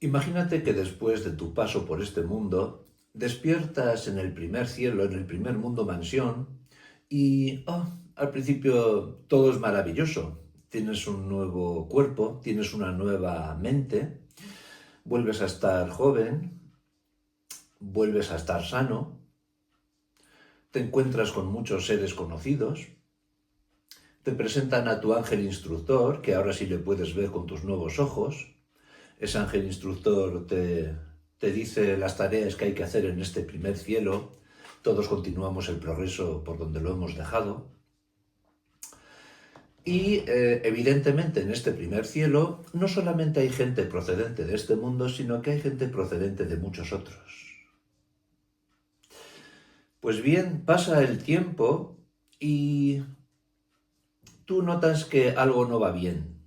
Imagínate que después de tu paso por este mundo, despiertas en el primer cielo, en el primer mundo mansión, y al principio todo es maravilloso. Tienes un nuevo cuerpo, tienes una nueva mente, vuelves a estar joven, vuelves a estar sano, te encuentras con muchos seres conocidos, te presentan a tu ángel instructor, que ahora sí le puedes ver con tus nuevos ojos. Ese ángel instructor te dice las tareas que hay que hacer en este primer cielo. Todos continuamos el progreso por donde lo hemos dejado. Y evidentemente en este primer cielo no solamente hay gente procedente de este mundo, sino que hay gente procedente de muchos otros. Pues bien, pasa el tiempo y tú notas que algo no va bien.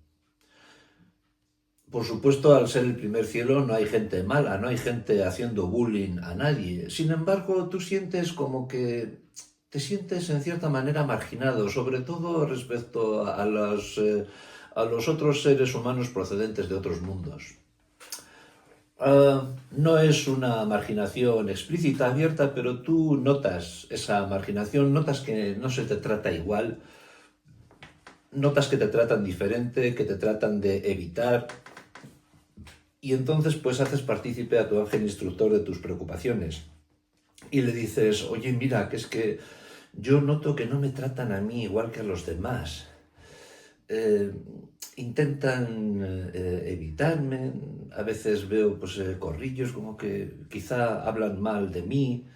Por supuesto, al ser el primer cielo no hay gente mala, no hay gente haciendo bullying a nadie. Sin embargo, tú sientes como que te sientes en cierta manera marginado, sobre todo respecto a los otros seres humanos procedentes de otros mundos. No es una marginación explícita, abierta, pero tú notas esa marginación, notas que no se te trata igual, notas que te tratan diferente, que te tratan de evitar. Y entonces pues haces partícipe a tu ángel instructor de tus preocupaciones. Y le dices, oye, mira, que es que yo noto que no me tratan a mí igual que a los demás. Intentan evitarme, a veces veo pues corrillos como que quizá hablan mal de mí.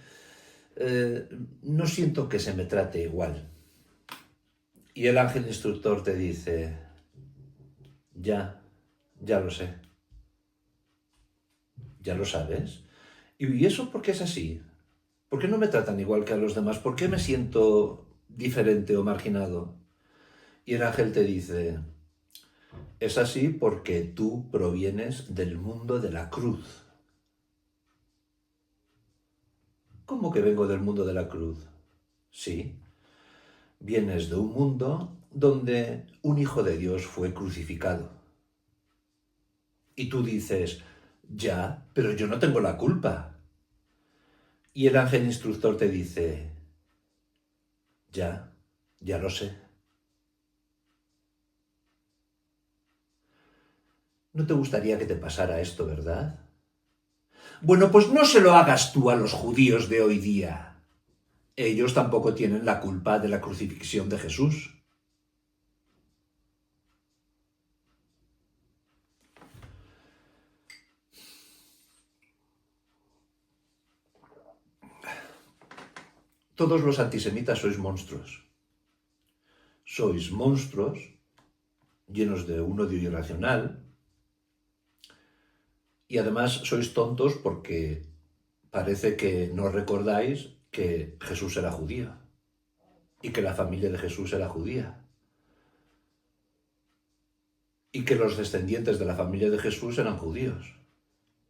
No siento que se me trate igual. Y el ángel instructor te dice, ya lo sé. ¿Ya lo sabes? ¿Y eso por qué es así? ¿Por qué no me tratan igual que a los demás? ¿Por qué me siento diferente o marginado? Y el ángel te dice, es así porque tú provienes del mundo de la cruz. ¿Cómo que vengo del mundo de la cruz? Sí, vienes de un mundo donde un hijo de Dios fue crucificado. Y tú dices, ya, pero yo no tengo la culpa. Y el ángel instructor te dice, ya lo sé. ¿No te gustaría que te pasara esto, verdad? Bueno, pues no se lo hagas tú a los judíos de hoy día. Ellos tampoco tienen la culpa de la crucifixión de Jesús. Todos los antisemitas sois monstruos. Sois monstruos llenos de un odio irracional y además sois tontos porque parece que no recordáis que Jesús era judío y que la familia de Jesús era judía y que los descendientes de la familia de Jesús eran judíos.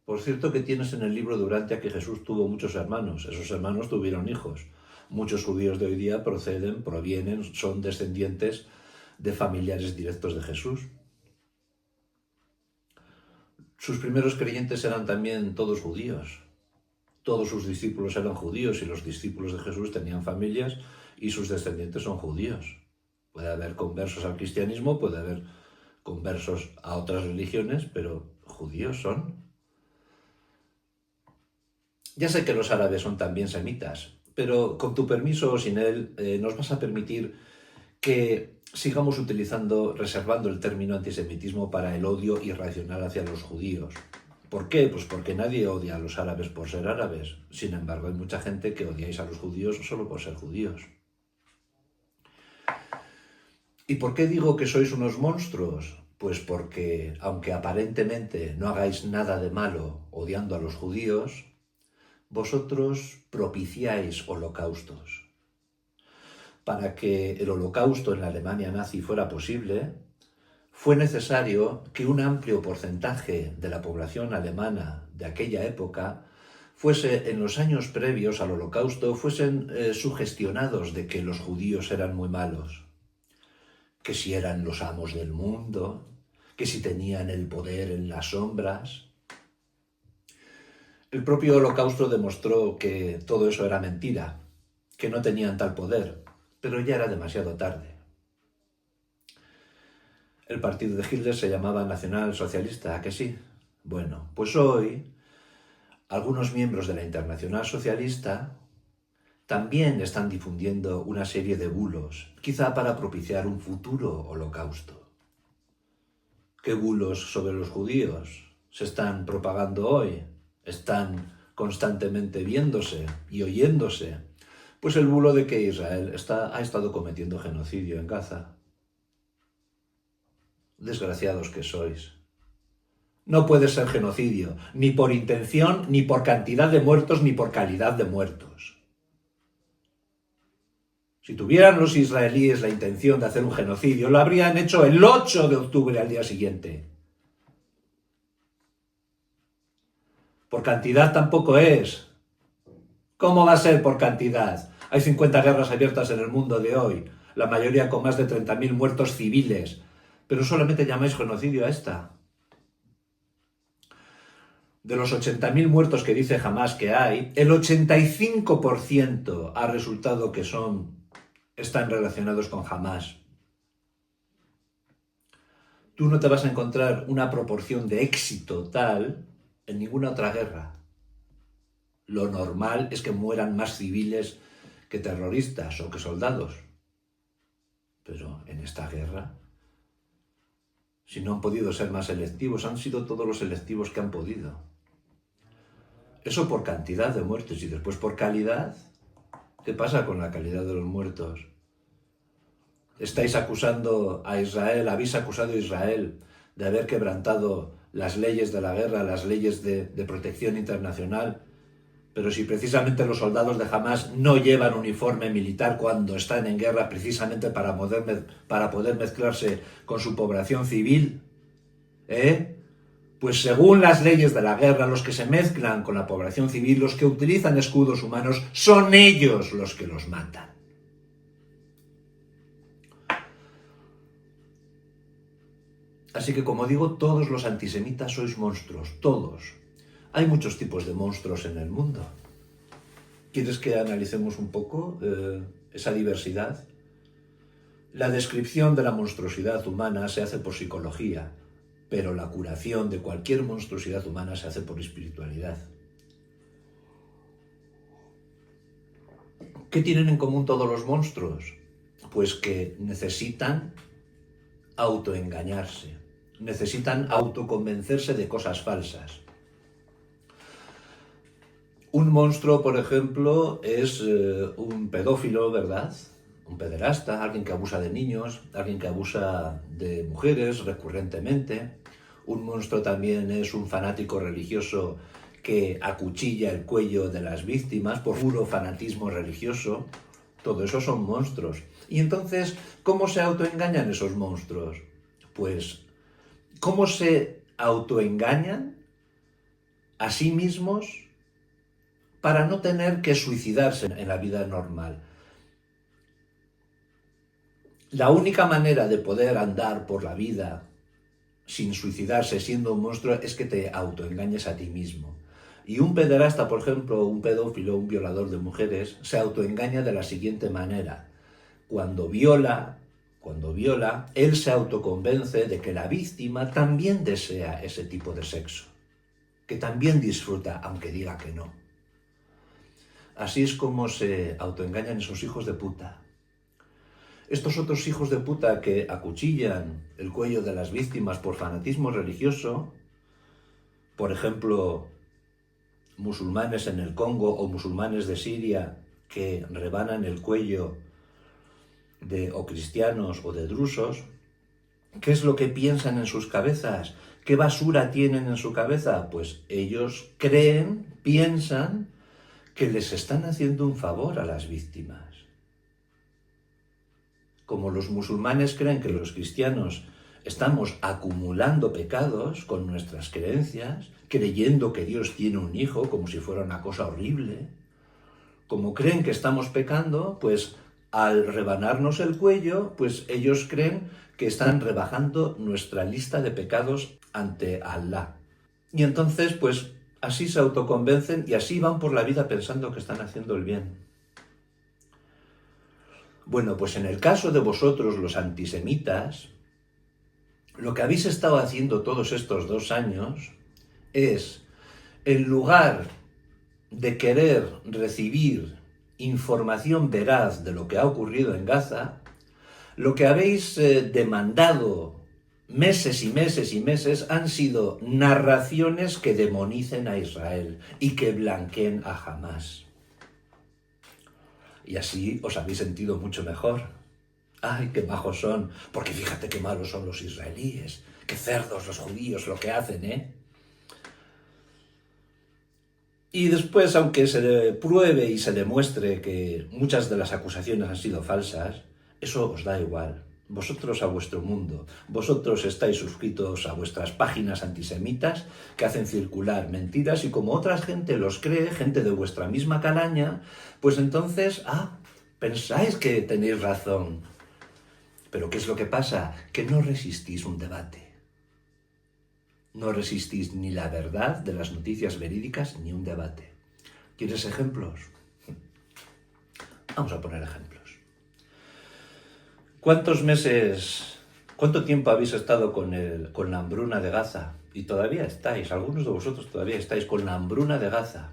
Por cierto que tienes en el libro durante a que Jesús tuvo muchos hermanos. Esos hermanos tuvieron hijos. Muchos judíos de hoy día provienen, son descendientes de familiares directos de Jesús. Sus primeros creyentes eran también todos judíos. Todos sus discípulos eran judíos y los discípulos de Jesús tenían familias y sus descendientes son judíos. Puede haber conversos al cristianismo, puede haber conversos a otras religiones, pero judíos son. Ya sé que los árabes son también semitas, pero con tu permiso o sin él, nos vas a permitir que sigamos reservando el término antisemitismo para el odio irracional hacia los judíos. ¿Por qué? Pues porque nadie odia a los árabes por ser árabes. Sin embargo, hay mucha gente que odiáis a los judíos solo por ser judíos. ¿Y por qué digo que sois unos monstruos? Pues porque, aunque aparentemente no hagáis nada de malo odiando a los judíos, vosotros propiciáis holocaustos. Para que el holocausto en la Alemania nazi fuera posible, fue necesario que un amplio porcentaje de la población alemana de aquella época fuese, en los años previos al holocausto, fuesen sugestionados de que los judíos eran muy malos, que si eran los amos del mundo, que si tenían el poder en las sombras. El propio Holocausto demostró que todo eso era mentira, que no tenían tal poder, pero ya era demasiado tarde. El partido de Hitler se llamaba Nacional Socialista, ¿a que sí? Bueno, pues hoy algunos miembros de la Internacional Socialista también están difundiendo una serie de bulos, quizá para propiciar un futuro holocausto. ¿Qué bulos sobre los judíos se están propagando hoy? Están constantemente viéndose y oyéndose. Pues el bulo de que Israel ha estado cometiendo genocidio en Gaza. Desgraciados que sois. No puede ser genocidio, ni por intención, ni por cantidad de muertos, ni por calidad de muertos. Si tuvieran los israelíes la intención de hacer un genocidio, lo habrían hecho el 8 de octubre al día siguiente. Por cantidad tampoco es. ¿Cómo va a ser por cantidad? Hay 50 guerras abiertas en el mundo de hoy, la mayoría con más de 30.000 muertos civiles, pero solamente llamáis genocidio a esta. De los 80.000 muertos que dice Hamás que hay, el 85% ha resultado que están relacionados con Hamás. Tú no te vas a encontrar una proporción de éxito tal en ninguna otra guerra. Lo normal es que mueran más civiles que terroristas o que soldados. Pero en esta guerra, si no han podido ser más selectivos, han sido todos los selectivos que han podido. Eso por cantidad de muertos y después por calidad. ¿Qué pasa con la calidad de los muertos? Estáis acusando a Israel, habéis acusado a Israel de haber quebrantado las leyes de la guerra, las leyes de protección internacional. Pero si precisamente los soldados de Hamás no llevan uniforme militar cuando están en guerra, precisamente para poder mezclarse con su población civil, pues según las leyes de la guerra, los que se mezclan con la población civil, los que utilizan escudos humanos, son ellos los que los matan. Así que, como digo, todos los antisemitas sois monstruos, todos. Hay muchos tipos de monstruos en el mundo. ¿Quieres que analicemos un poco esa diversidad? La descripción de la monstruosidad humana se hace por psicología, pero la curación de cualquier monstruosidad humana se hace por espiritualidad. ¿Qué tienen en común todos los monstruos? Pues que necesitan autoengañarse, necesitan autoconvencerse de cosas falsas. Un monstruo, por ejemplo, es un pedófilo, ¿verdad? Un pederasta, alguien que abusa de niños, alguien que abusa de mujeres recurrentemente. Un monstruo también es un fanático religioso que acuchilla el cuello de las víctimas por puro fanatismo religioso. Todo eso son monstruos. Y entonces, ¿cómo se autoengañan esos monstruos? Pues, ¿cómo se autoengañan a sí mismos para no tener que suicidarse en la vida normal? La única manera de poder andar por la vida sin suicidarse siendo un monstruo es que te autoengañes a ti mismo. Y un pederasta, por ejemplo, un pedófilo, un violador de mujeres, se autoengaña de la siguiente manera. Cuando viola, él se autoconvence de que la víctima también desea ese tipo de sexo, que también disfruta, aunque diga que no. Así es como se autoengañan esos hijos de puta. Estos otros hijos de puta que acuchillan el cuello de las víctimas por fanatismo religioso, por ejemplo, musulmanes en el Congo o musulmanes de Siria que rebanan el cuello o cristianos o de drusos, ¿qué es lo que piensan en sus cabezas? ¿Qué basura tienen en su cabeza? Pues ellos piensan que les están haciendo un favor a las víctimas. Como los musulmanes creen que los cristianos estamos acumulando pecados con nuestras creencias, creyendo que Dios tiene un hijo como si fuera una cosa horrible, como creen que estamos pecando, pues al rebanarnos el cuello, pues ellos creen que están rebajando nuestra lista de pecados ante Alá. Y entonces, pues así se autoconvencen y así van por la vida pensando que están haciendo el bien. Bueno, pues en el caso de vosotros, los antisemitas, lo que habéis estado haciendo todos estos 2 años es, en lugar de querer recibir información veraz de lo que ha ocurrido en Gaza, lo que habéis demandado meses y meses y meses han sido narraciones que demonicen a Israel y que blanqueen a Hamás. Y así os habéis sentido mucho mejor. ¡Ay, qué majos son! Porque fíjate qué malos son los israelíes. ¡Qué cerdos los judíos lo que hacen, eh! Y después, aunque se pruebe y se demuestre que muchas de las acusaciones han sido falsas, eso os da igual. Vosotros a vuestro mundo. Vosotros estáis suscritos a vuestras páginas antisemitas que hacen circular mentiras y como otra gente los cree, gente de vuestra misma calaña, pues entonces, pensáis que tenéis razón. Pero ¿qué es lo que pasa? Que no resistís un debate. No resistís ni la verdad de las noticias verídicas ni un debate. ¿Quieres ejemplos? Vamos a poner ejemplos. ¿Cuánto tiempo habéis estado con la hambruna de Gaza? Y todavía estáis, algunos de vosotros todavía estáis con la hambruna de Gaza.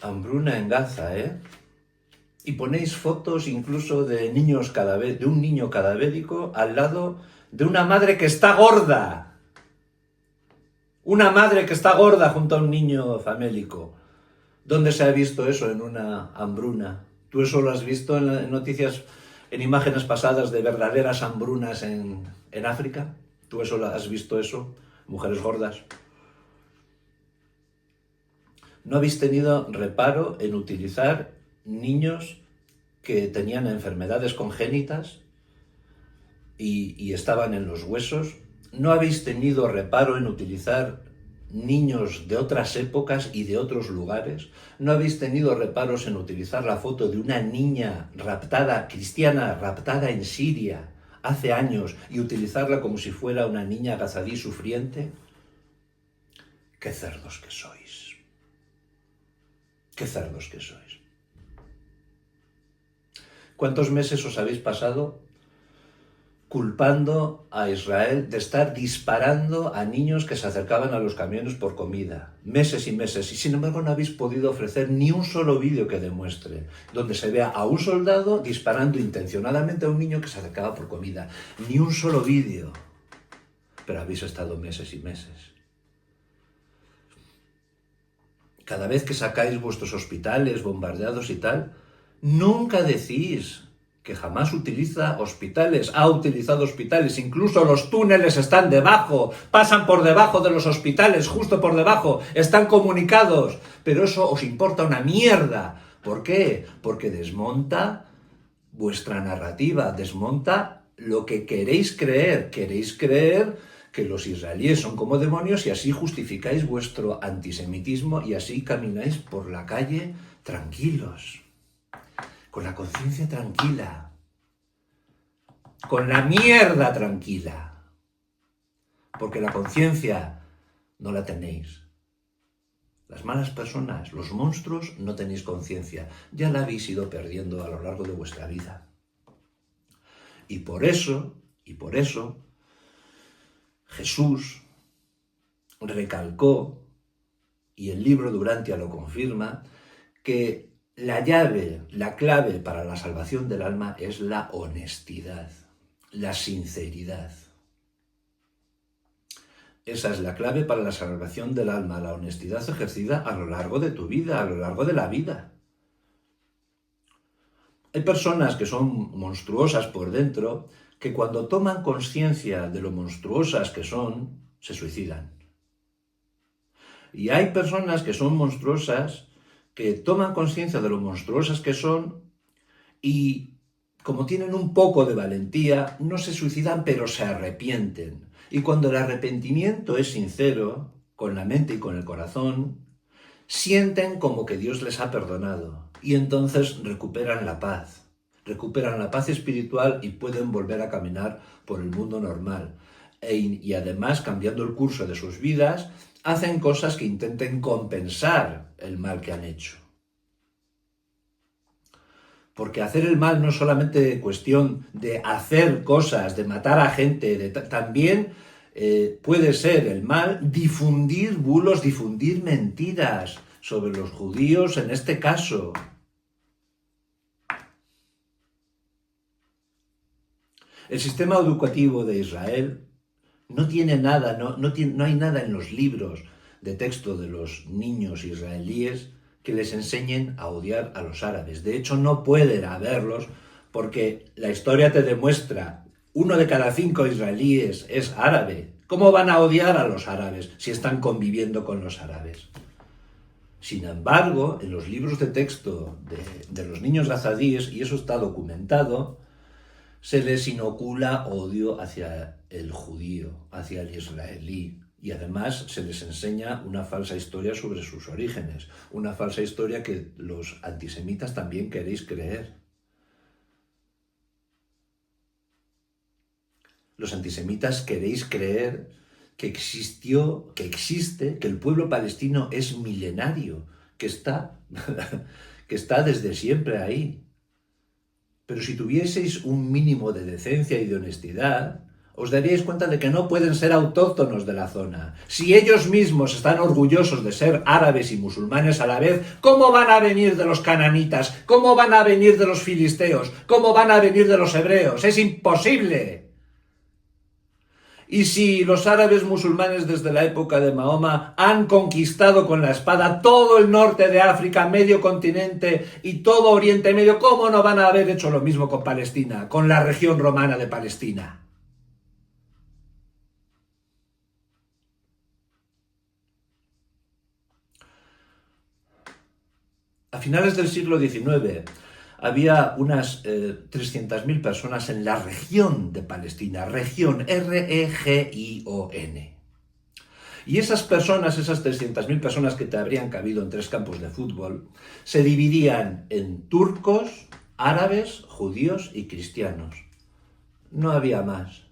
Hambruna en Gaza, ¿eh? Y ponéis fotos incluso de un niño cadavérico al lado de una madre que está gorda. Una madre que está gorda junto a un niño famélico. ¿Dónde se ha visto eso en una hambruna? ¿Tú eso lo has visto en noticias, en imágenes pasadas de verdaderas hambrunas en África? ¿Tú has visto eso? Mujeres gordas. ¿No habéis tenido reparo en utilizar niños que tenían enfermedades congénitas y estaban en los huesos? ¿No habéis tenido reparo en utilizar niños de otras épocas y de otros lugares? ¿No habéis tenido reparos en utilizar la foto de una niña raptada, cristiana, raptada en Siria hace años y utilizarla como si fuera una niña gazadí sufriente? ¡Qué cerdos que sois! ¡Qué cerdos que sois! ¿Cuántos meses os habéis pasado culpando a Israel de estar disparando a niños que se acercaban a los camiones por comida? Meses y meses. Y sin embargo no habéis podido ofrecer ni un solo vídeo que demuestre donde se vea a un soldado disparando intencionadamente a un niño que se acercaba por comida. Ni un solo vídeo. Pero habéis estado meses y meses. Cada vez que sacáis vuestros hospitales bombardeados y tal, nunca decís que Hamás utiliza hospitales, ha utilizado hospitales, incluso los túneles están debajo, pasan por debajo de los hospitales, justo por debajo, están comunicados, pero eso os importa una mierda. ¿Por qué? Porque desmonta vuestra narrativa, desmonta lo que queréis creer que los israelíes son como demonios y así justificáis vuestro antisemitismo y así camináis por la calle tranquilos, con la conciencia tranquila, con la mierda tranquila, porque la conciencia no la tenéis. Las malas personas, los monstruos, no tenéis conciencia, ya la habéis ido perdiendo a lo largo de vuestra vida. Y por eso, Jesús recalcó, y el libro de Urantia lo confirma, que la llave, la clave para la salvación del alma es la honestidad, la sinceridad. Esa es la clave para la salvación del alma, la honestidad ejercida a lo largo de tu vida, a lo largo de la vida. Hay personas que son monstruosas por dentro, que cuando toman conciencia de lo monstruosas que son, se suicidan. Y hay personas que son monstruosas, que toman conciencia de lo monstruosas que son y, como tienen un poco de valentía, no se suicidan, pero se arrepienten. Y cuando el arrepentimiento es sincero, con la mente y con el corazón, sienten como que Dios les ha perdonado y entonces recuperan la paz espiritual y pueden volver a caminar por el mundo normal. y además, cambiando el curso de sus vidas, hacen cosas que intenten compensar el mal que han hecho. Porque hacer el mal no es solamente cuestión de hacer cosas, de matar a gente, también puede ser el mal difundir bulos, difundir mentiras sobre los judíos en este caso. El sistema educativo de Israel no tiene nada, no hay nada en los libros de texto de los niños israelíes que les enseñen a odiar a los árabes. De hecho, no pueden haberlos porque la historia te demuestra, 1 de cada 5 israelíes es árabe. ¿Cómo van a odiar a los árabes si están conviviendo con los árabes? Sin embargo, en los libros de texto de los niños gazadíes, y eso está documentado, se les inocula odio hacia el judío, hacia el israelí. Y además se les enseña una falsa historia sobre sus orígenes, una falsa historia que los antisemitas también queréis creer. Los antisemitas queréis creer que existió, que existe, que el pueblo palestino es milenario, que está desde siempre ahí. Pero si tuvieseis un mínimo de decencia y de honestidad, os daríais cuenta de que no pueden ser autóctonos de la zona. Si ellos mismos están orgullosos de ser árabes y musulmanes a la vez, ¿cómo van a venir de los cananitas? ¿Cómo van a venir de los filisteos? ¿Cómo van a venir de los hebreos? ¡Es imposible! Y si los árabes musulmanes desde la época de Mahoma han conquistado con la espada todo el norte de África, medio continente y todo Oriente Medio, ¿cómo no van a haber hecho lo mismo con Palestina, con la región romana de Palestina? A finales del siglo XIX había unas 300.000 personas en la región de Palestina, región, R-E-G-I-O-N. Y esas personas, esas 300.000 personas que te habrían cabido en 3 campos de fútbol, se dividían en turcos, árabes, judíos y cristianos. No había más.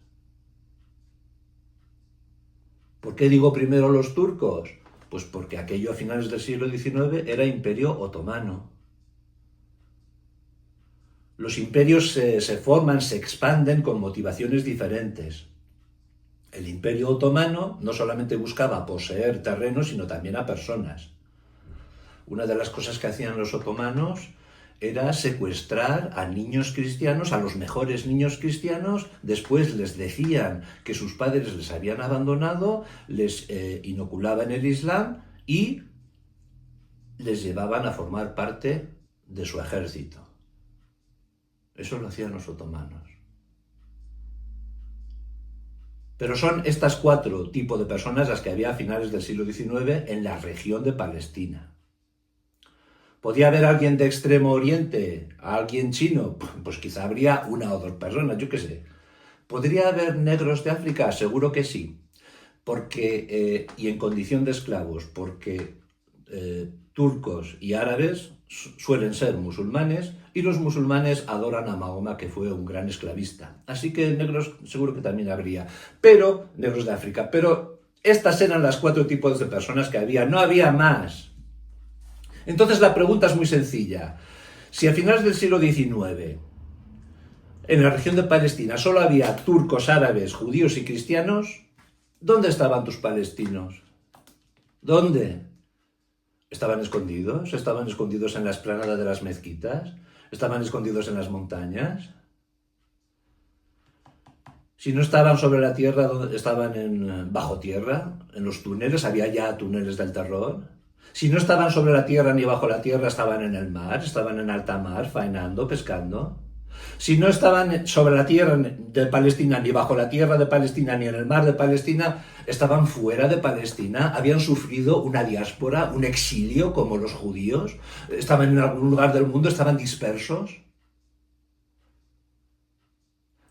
¿Por qué digo primero los turcos? Pues porque aquello a finales del siglo XIX era Imperio Otomano. Los imperios se forman, se expanden con motivaciones diferentes. El Imperio Otomano no solamente buscaba poseer terrenos, sino también a personas. Una de las cosas que hacían los otomanos era secuestrar a niños cristianos, a los mejores niños cristianos, después les decían que sus padres les habían abandonado, les inoculaban el Islam y les llevaban a formar parte de su ejército. Eso lo hacían los otomanos. Pero son estas 4 tipos de personas las que había a finales del siglo XIX en la región de Palestina. ¿Podía haber alguien de Extremo Oriente, alguien chino? Pues quizá habría 1 o 2 personas, yo qué sé. ¿Podría haber negros de África? Seguro que sí. Porque, y en condición de esclavos, porque turcos y árabes suelen ser musulmanes y los musulmanes adoran a Mahoma, que fue un gran esclavista. Así que negros seguro que también habría, pero negros de África. Pero estas eran las 4 tipos de personas que había, no había más. Entonces la pregunta es muy sencilla. Si a finales del siglo XIX en la región de Palestina solo había turcos, árabes, judíos y cristianos, ¿dónde estaban tus palestinos? ¿Dónde? ¿Estaban escondidos? ¿Estaban escondidos en la explanada de las mezquitas? ¿Estaban escondidos en las montañas? Si no estaban sobre la tierra, estaban bajo tierra, en los túneles, había ya túneles del terror. Si no estaban sobre la tierra ni bajo la tierra, estaban en el mar, estaban en alta mar, faenando, pescando. Si no estaban sobre la tierra de Palestina, ni bajo la tierra de Palestina, ni en el mar de Palestina, estaban fuera de Palestina, habían sufrido una diáspora, un exilio como los judíos, estaban en algún lugar del mundo, estaban dispersos.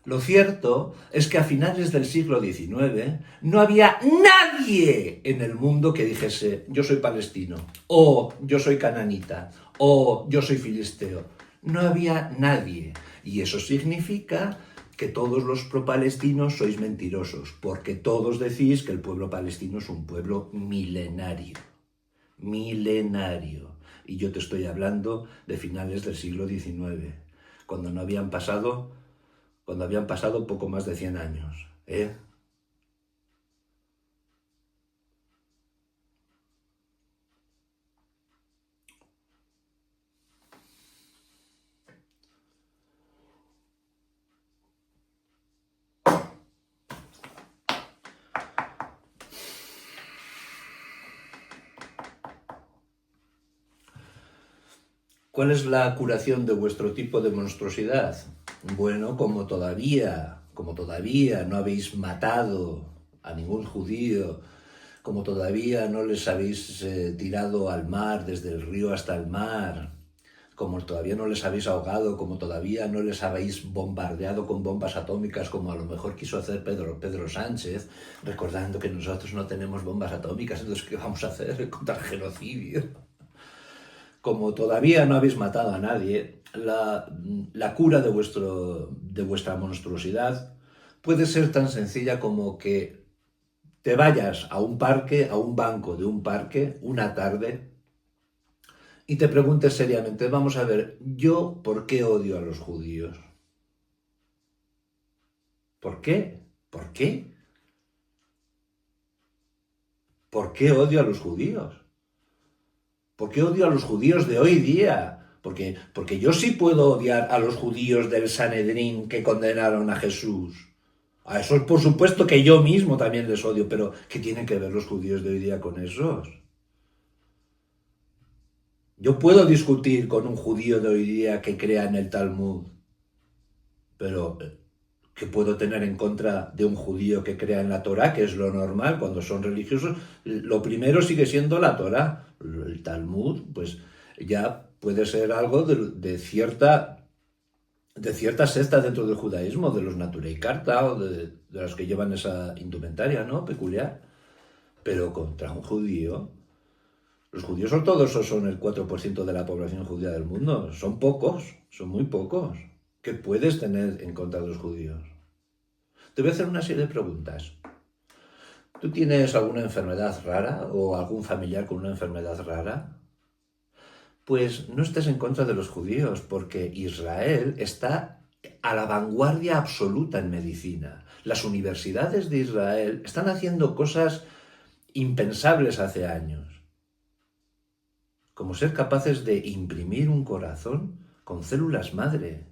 Lo cierto es que a finales del siglo XIX no había nadie en el mundo que dijese yo soy palestino, o yo soy cananita, o yo soy filisteo. No había nadie. Y eso significa que todos los pro-palestinos sois mentirosos, porque todos decís que el pueblo palestino es un pueblo milenario. Milenario. Y yo te estoy hablando de finales del siglo XIX, cuando habían pasado poco más de 100 años. ¿Cuál es la curación de vuestro tipo de monstruosidad? Bueno, como todavía no habéis matado a ningún judío, como todavía no les habéis tirado al mar, desde el río hasta el mar, como todavía no les habéis ahogado, como todavía no les habéis bombardeado con bombas atómicas, como a lo mejor quiso hacer Pedro Sánchez, recordando que nosotros no tenemos bombas atómicas, entonces ¿qué vamos a hacer contra el genocidio? Como todavía no habéis matado a nadie, la cura de vuestra monstruosidad puede ser tan sencilla como que te vayas a un parque, a un banco de un parque, una tarde, y te preguntes seriamente, vamos a ver, ¿yo por qué odio a los judíos? ¿Por qué? ¿Por qué? ¿Por qué odio a los judíos? ¿Por qué odio a los judíos de hoy día? Porque yo sí puedo odiar a los judíos del Sanedrín que condenaron a Jesús. A esos, por supuesto, que yo mismo también les odio, pero ¿qué tienen que ver los judíos de hoy día con esos? Yo puedo discutir con un judío de hoy día que crea en el Talmud, pero ¿qué puedo tener en contra de un judío que crea en la Torá, que es lo normal cuando son religiosos? Lo primero sigue siendo la Torá. El Talmud, pues ya puede ser algo de cierta secta dentro del judaísmo, de los Naturei Karta o de los que llevan esa indumentaria, ¿no? Peculiar. Pero contra un judío, los judíos son todos o son el 4% de la población judía del mundo. Son pocos, son muy pocos. ¿Qué puedes tener en contra de los judíos? Te voy a hacer una serie de preguntas. ¿Tú tienes alguna enfermedad rara o algún familiar con una enfermedad rara? Pues no estés en contra de los judíos, porque Israel está a la vanguardia absoluta en medicina. Las universidades de Israel están haciendo cosas impensables hace años, como ser capaces de imprimir un corazón con células madre.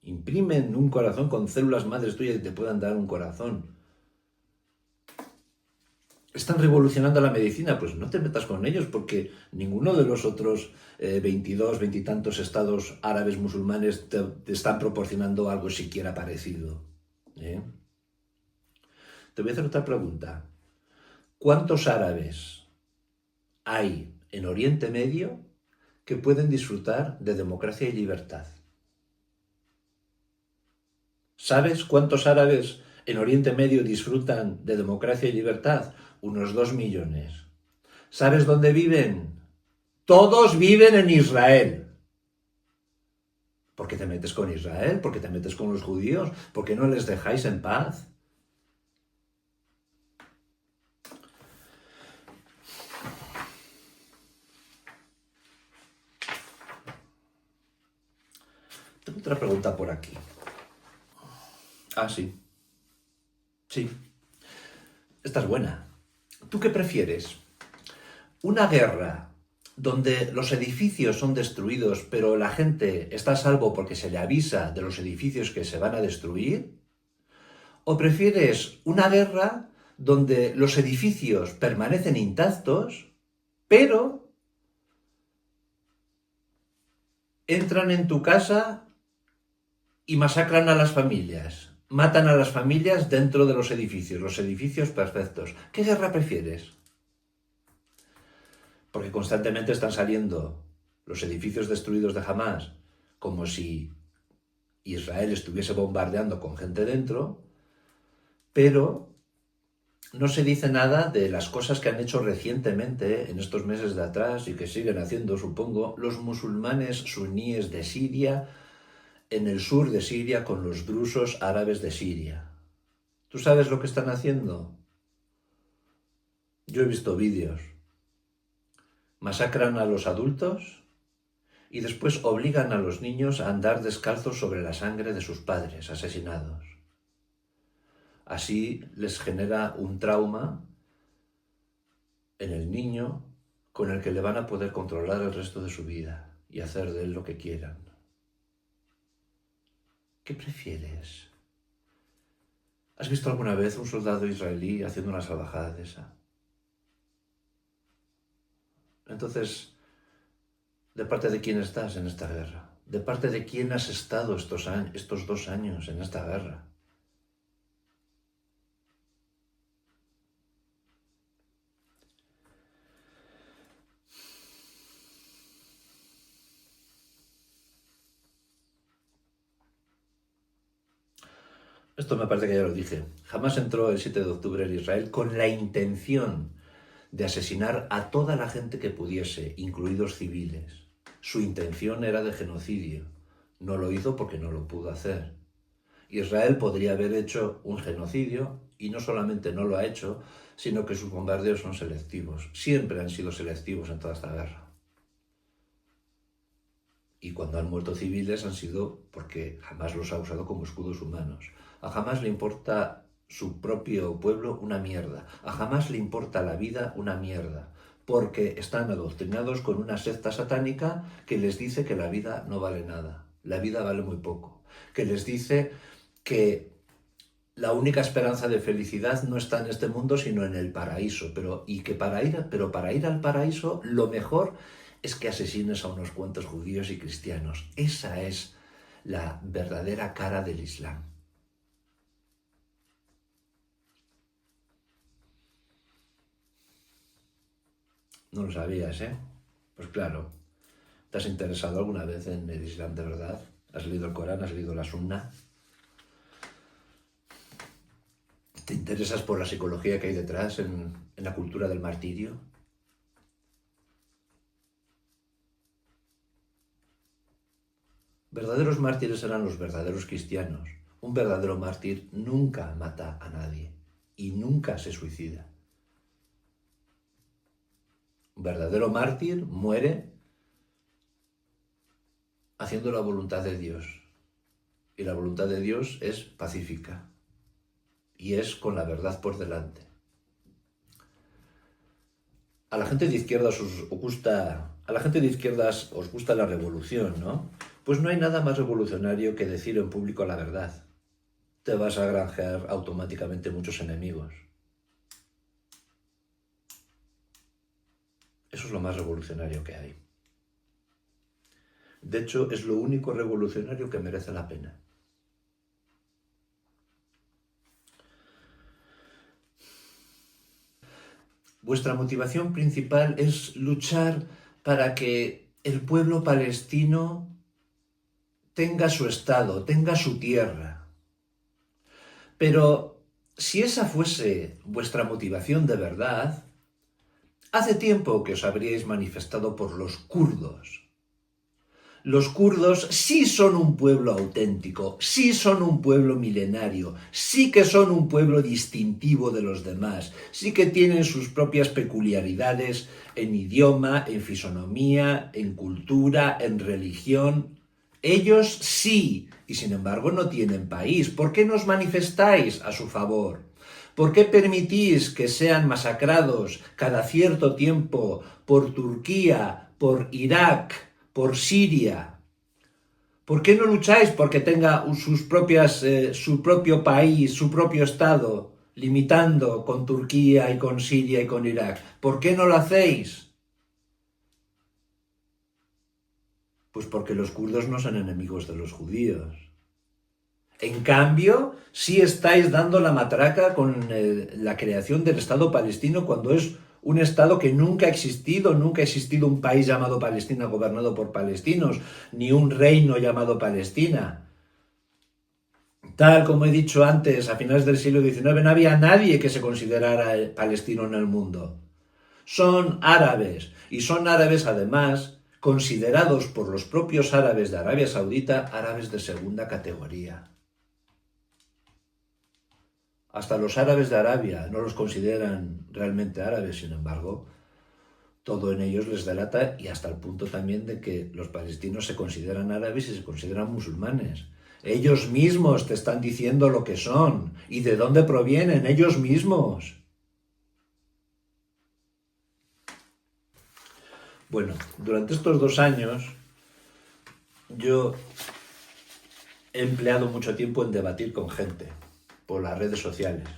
Imprimen un corazón con células madres tuyas y te puedan dar un corazón. Están revolucionando la medicina, pues no te metas con ellos, porque ninguno de los otros 22, 20 y tantos estados árabes musulmanes te están proporcionando algo siquiera parecido. Te voy a hacer otra pregunta. ¿Cuántos árabes hay en Oriente Medio que pueden disfrutar de democracia y libertad? ¿Sabes cuántos árabes en Oriente Medio disfrutan de democracia y libertad? Unos 2 millones. ¿Sabes dónde viven? Todos viven en Israel. ¿Por qué te metes con Israel? ¿Por qué te metes con los judíos? ¿Por qué no les dejáis en paz? Tengo otra pregunta por aquí. Ah, sí. Sí. Esta es buena. ¿Tú qué prefieres? ¿Una guerra donde los edificios son destruidos, pero la gente está a salvo porque se le avisa de los edificios que se van a destruir? ¿O prefieres una guerra donde los edificios permanecen intactos, pero entran en tu casa y masacran a las familias? Matan a las familias dentro de los edificios perfectos. ¿Qué guerra prefieres? Porque constantemente están saliendo los edificios destruidos de Hamás como si Israel estuviese bombardeando con gente dentro, pero no se dice nada de las cosas que han hecho recientemente, en estos meses de atrás, y que siguen haciendo, supongo, los musulmanes suníes de Siria, en el sur de Siria con los drusos árabes de Siria. ¿Tú sabes lo que están haciendo? Yo he visto vídeos. Masacran a los adultos y después obligan a los niños a andar descalzos sobre la sangre de sus padres asesinados. Así les genera un trauma en el niño con el que le van a poder controlar el resto de su vida y hacer de él lo que quieran. ¿Qué prefieres? ¿Has visto alguna vez un soldado israelí haciendo una salvajada de esa? Entonces, ¿de parte de quién estás en esta guerra? ¿De parte de quién has estado estos 2 años en esta guerra? Esto me parece que ya lo dije. Jamás entró el 7 de octubre en Israel con la intención de asesinar a toda la gente que pudiese, incluidos civiles. Su intención era de genocidio. No lo hizo porque no lo pudo hacer. Israel podría haber hecho un genocidio y no solamente no lo ha hecho, sino que sus bombardeos son selectivos. Siempre han sido selectivos en toda esta guerra. Y cuando han muerto civiles han sido porque Hamás los ha usado como escudos humanos. A Hamás le importa su propio pueblo una mierda. A Hamás le importa la vida una mierda. Porque están adoctrinados con una secta satánica que les dice que la vida no vale nada. La vida vale muy poco. Que les dice que la única esperanza de felicidad no está en este mundo, sino en el paraíso. Pero para ir al paraíso, lo mejor es que asesines a unos cuantos judíos y cristianos. Esa es la verdadera cara del Islam. No lo sabías, ¿eh? Pues claro. ¿Te has interesado alguna vez en el Islam de verdad? ¿Has leído el Corán? ¿Has leído la Sunna? ¿Te interesas por la psicología que hay detrás en la cultura del martirio? Verdaderos mártires eran los verdaderos cristianos. Un verdadero mártir nunca mata a nadie y nunca se suicida. Un verdadero mártir muere haciendo la voluntad de Dios. Y la voluntad de Dios es pacífica. Y es con la verdad por delante. A la gente de izquierdas os gusta la revolución, ¿no? Pues no hay nada más revolucionario que decir en público la verdad. Te vas a granjear automáticamente muchos enemigos. Eso es lo más revolucionario que hay. De hecho, es lo único revolucionario que merece la pena. Vuestra motivación principal es luchar para que el pueblo palestino tenga su estado, tenga su tierra. Pero si esa fuese vuestra motivación de verdad, hace tiempo que os habríais manifestado por los kurdos. Los kurdos sí son un pueblo auténtico, sí son un pueblo milenario, sí que son un pueblo distintivo de los demás, sí que tienen sus propias peculiaridades en idioma, en fisonomía, en cultura, en religión. Ellos sí, y sin embargo no tienen país. ¿Por qué no os manifestáis a su favor? ¿Por qué permitís que sean masacrados cada cierto tiempo por Turquía, por Irak, por Siria? ¿Por qué no lucháis porque tenga su propio país, su propio Estado, limitando con Turquía y con Siria y con Irak? ¿Por qué no lo hacéis? Pues porque los kurdos no son enemigos de los judíos. En cambio, sí estáis dando la matraca con la creación del Estado palestino cuando es un Estado que nunca ha existido un país llamado Palestina gobernado por palestinos, ni un reino llamado Palestina. Tal como he dicho antes, a finales del siglo XIX no había nadie que se considerara palestino en el mundo. Son árabes, y son árabes además considerados por los propios árabes de Arabia Saudita árabes de segunda categoría. Hasta los árabes de Arabia no los consideran realmente árabes, sin embargo, todo en ellos les delata, y hasta el punto también de que los palestinos se consideran árabes y se consideran musulmanes. Ellos mismos te están diciendo lo que son y de dónde provienen ellos mismos. Bueno, durante estos 2 años yo he empleado mucho tiempo en debatir con gente por las redes sociales.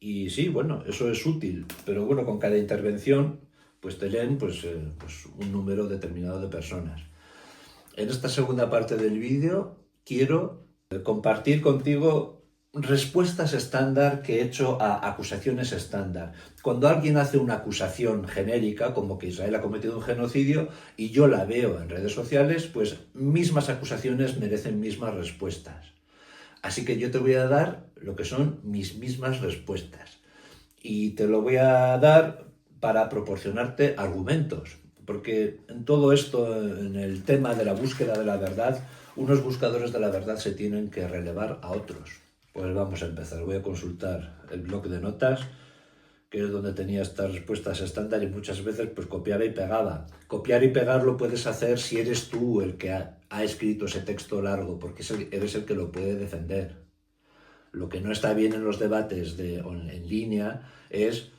Y sí, bueno, eso es útil, pero bueno, con cada intervención pues te leen pues un número determinado de personas. En esta segunda parte del vídeo quiero compartir contigo respuestas estándar que he hecho a acusaciones estándar. Cuando alguien hace una acusación genérica, como que Israel ha cometido un genocidio, y yo la veo en redes sociales, pues mismas acusaciones merecen mismas respuestas. Así que yo te voy a dar lo que son mis mismas respuestas. Y te lo voy a dar para proporcionarte argumentos. Porque en todo esto, en el tema de la búsqueda de la verdad, unos buscadores de la verdad se tienen que relevar a otros. Pues vamos a empezar. Voy a consultar el bloc de notas, que es donde tenía estas respuestas estándar, y muchas veces pues copiaba y pegaba. Copiar y pegar lo puedes hacer si eres tú el que ha escrito ese texto largo, porque eres el que lo puede defender. Lo que no está bien en los debates en línea es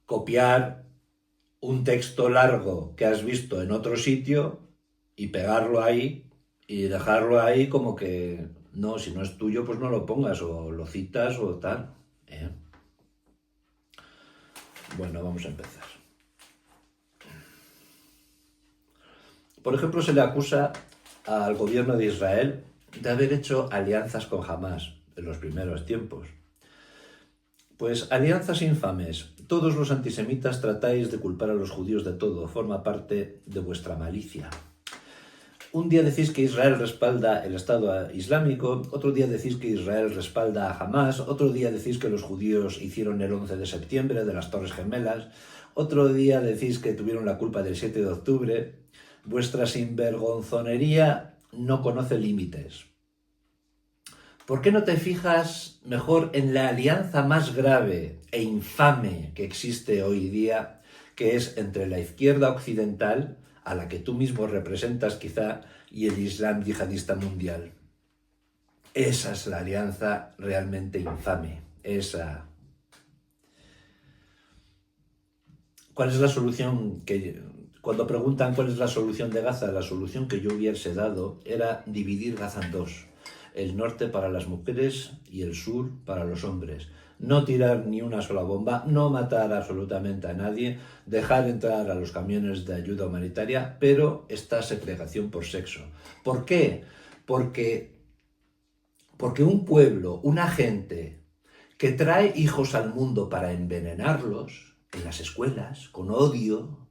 copiar un texto largo que has visto en otro sitio y pegarlo ahí y dejarlo ahí como que no, si no es tuyo pues no lo pongas, o lo citas o tal. Bueno, vamos a empezar. Por ejemplo, se le acusa al gobierno de Israel de haber hecho alianzas con Hamás en los primeros tiempos. Pues alianzas infames. Todos los antisemitas tratáis de culpar a los judíos de todo, forma parte de vuestra malicia. Un día decís que Israel respalda el Estado Islámico, otro día decís que Israel respalda a Hamás, otro día decís que los judíos hicieron el 11 de septiembre de las Torres Gemelas, otro día decís que tuvieron la culpa del 7 de octubre. Vuestra sinvergonzonería no conoce límites. ¿Por qué no te fijas mejor en la alianza más grave e infame que existe hoy día, que es entre la izquierda occidental, a la que tú mismo representas quizá, y el Islam yihadista mundial? Esa es la alianza realmente infame. Esa. ¿Cuál es la solución cuando preguntan cuál es la solución de Gaza? La solución que yo hubiese dado era dividir Gaza en dos. El norte para las mujeres y el sur para los hombres. No tirar ni una sola bomba, no matar absolutamente a nadie, dejar entrar a los camiones de ayuda humanitaria, pero esta segregación por sexo. ¿Por qué? Porque un pueblo, una gente que trae hijos al mundo para envenenarlos en las escuelas, con odio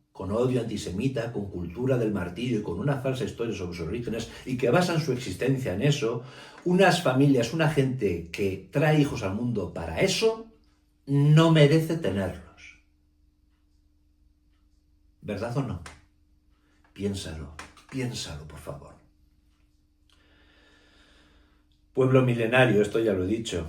antisemita, con cultura del martirio y con una falsa historia sobre sus orígenes, y que basan su existencia en eso, unas familias, una gente que trae hijos al mundo para eso, no merece tenerlos. ¿Verdad o no? Piénsalo, por favor. Pueblo milenario, esto ya lo he dicho.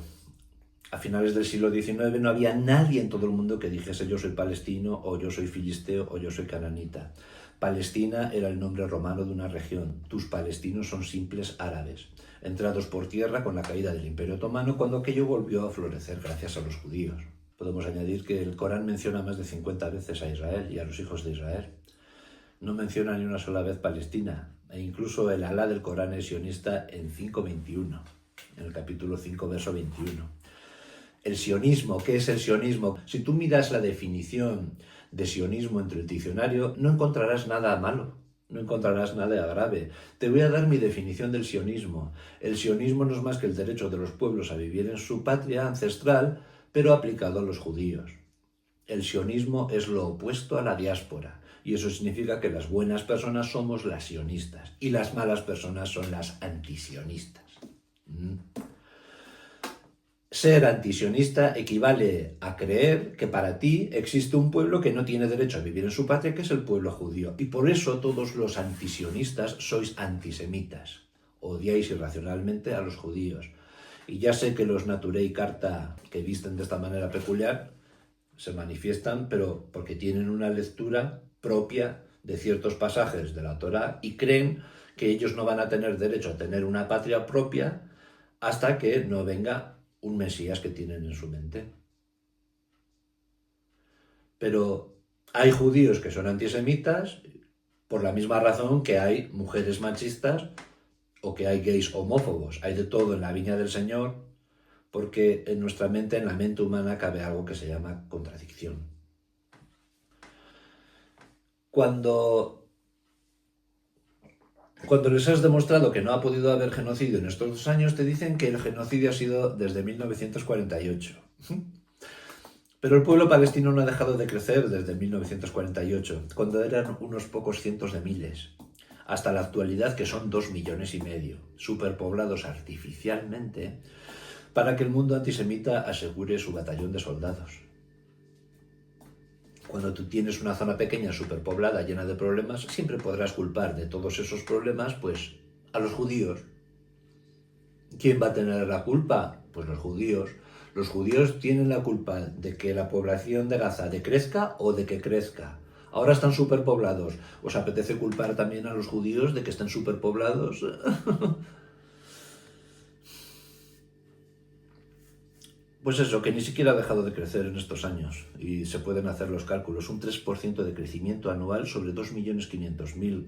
A finales del siglo XIX no había nadie en todo el mundo que dijese yo soy palestino, o yo soy filisteo, o yo soy cananita. Palestina era el nombre romano de una región. Tus palestinos son simples árabes, entrados por tierra con la caída del Imperio Otomano, cuando aquello volvió a florecer gracias a los judíos. Podemos añadir que el Corán menciona más de 50 veces a Israel y a los hijos de Israel. No menciona ni una sola vez Palestina, e incluso el Alá del Corán es sionista en 5:21, en el capítulo 5, verso 21. El sionismo, ¿qué es el sionismo? Si tú miras la definición de sionismo entre el diccionario, no encontrarás nada malo, no encontrarás nada grave. Te voy a dar mi definición del sionismo. El sionismo no es más que el derecho de los pueblos a vivir en su patria ancestral, pero aplicado a los judíos. El sionismo es lo opuesto a la diáspora, y eso significa que las buenas personas somos las sionistas y las malas personas son las antisionistas. Ser antisionista equivale a creer que para ti existe un pueblo que no tiene derecho a vivir en su patria, que es el pueblo judío. Y por eso todos los antisionistas sois antisemitas. Odiáis irracionalmente a los judíos. Y ya sé que los Naturei Carta, que visten de esta manera peculiar, se manifiestan, pero porque tienen una lectura propia de ciertos pasajes de la Torá y creen que ellos no van a tener derecho a tener una patria propia hasta que no venga un Mesías que tienen en su mente. Pero hay judíos que son antisemitas por la misma razón que hay mujeres machistas o que hay gays homófobos. Hay de todo en la viña del Señor, porque en nuestra mente, en la mente humana, cabe algo que se llama contradicción. Cuando les has demostrado que no ha podido haber genocidio en estos 2 años, te dicen que el genocidio ha sido desde 1948. Pero el pueblo palestino no ha dejado de crecer desde 1948, cuando eran unos pocos cientos de miles, hasta la actualidad, que son 2,5 millones, superpoblados artificialmente, para que el mundo antisemita asegure su batallón de soldados. Cuando tú tienes una zona pequeña, superpoblada, llena de problemas, siempre podrás culpar de todos esos problemas, pues, a los judíos. ¿Quién va a tener la culpa? Pues los judíos. Los judíos tienen la culpa de que la población de Gaza decrezca o de que crezca. Ahora están superpoblados. ¿Os apetece culpar también a los judíos de que estén superpoblados? Pues eso, que ni siquiera ha dejado de crecer en estos años, y se pueden hacer los cálculos, un 3% de crecimiento anual sobre 2.500.000,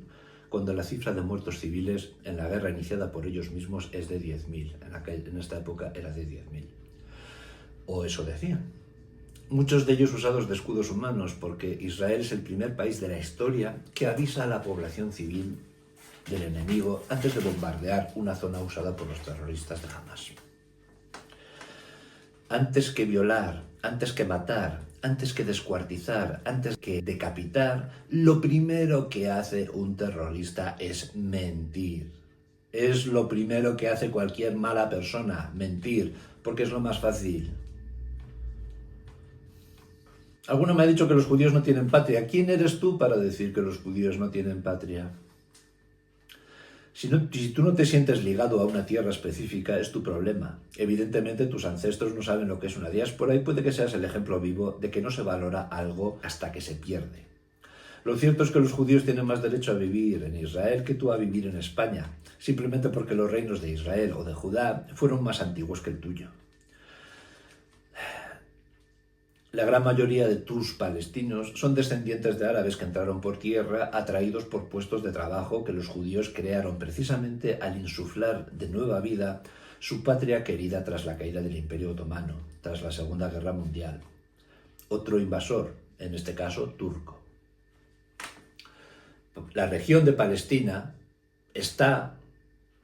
cuando la cifra de muertos civiles en la guerra iniciada por ellos mismos es de 10.000, en esta época era de 10.000. O eso decían. Muchos de ellos usados de escudos humanos, porque Israel es el primer país de la historia que avisa a la población civil del enemigo antes de bombardear una zona usada por los terroristas de Hamas. Antes que violar, antes que matar, antes que descuartizar, antes que decapitar, lo primero que hace un terrorista es mentir. Es lo primero que hace cualquier mala persona, mentir, porque es lo más fácil. Alguno me ha dicho que los judíos no tienen patria. ¿Quién eres tú para decir que los judíos no tienen patria? Si tú no te sientes ligado a una tierra específica, es tu problema. Evidentemente tus ancestros no saben lo que es una diáspora y puede que seas el ejemplo vivo de que no se valora algo hasta que se pierde. Lo cierto es que los judíos tienen más derecho a vivir en Israel que tú a vivir en España, simplemente porque los reinos de Israel o de Judá fueron más antiguos que el tuyo. La gran mayoría de tus palestinos son descendientes de árabes que entraron por tierra atraídos por puestos de trabajo que los judíos crearon precisamente al insuflar de nueva vida su patria querida tras la caída del Imperio Otomano, tras la Segunda Guerra Mundial. Otro invasor, en este caso turco. La región de Palestina está